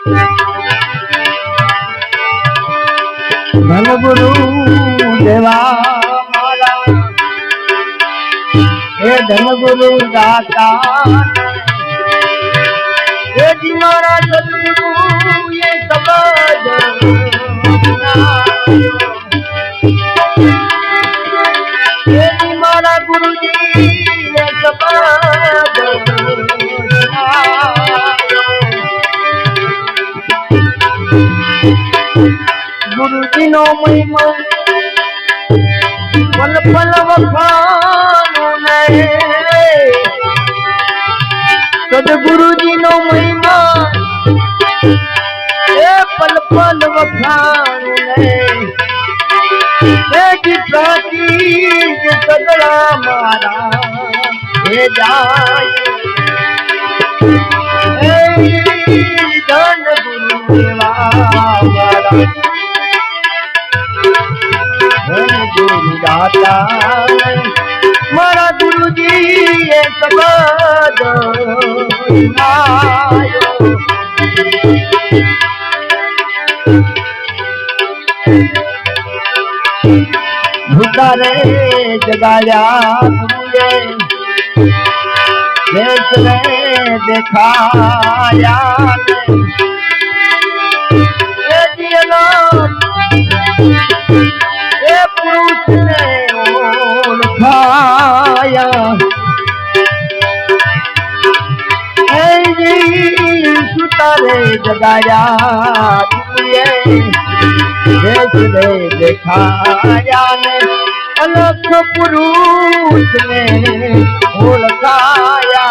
ધન ગુરુ દેવા મારા હે ધન ગુરુ દાતા હે જી મારા સદગુરુ એ સબજ હે જી મારા ગુરુજી એ સબજ गुरुजी नो महिमा पल पल वखानो नहीं सदगुरुजी नो महिमा ए पल पल वखानो नहीं प्राची सगड़ा मारा हे जाय धन गुरु मारा गुरु दाता मारा गुरुजी ये सबद भूता रे जगाया गुरुए देश रे देखाया पुरुष ने ओळखाया सुतारे जगाया देश ने देखाया ने अलख पुरुष ने ओळखाया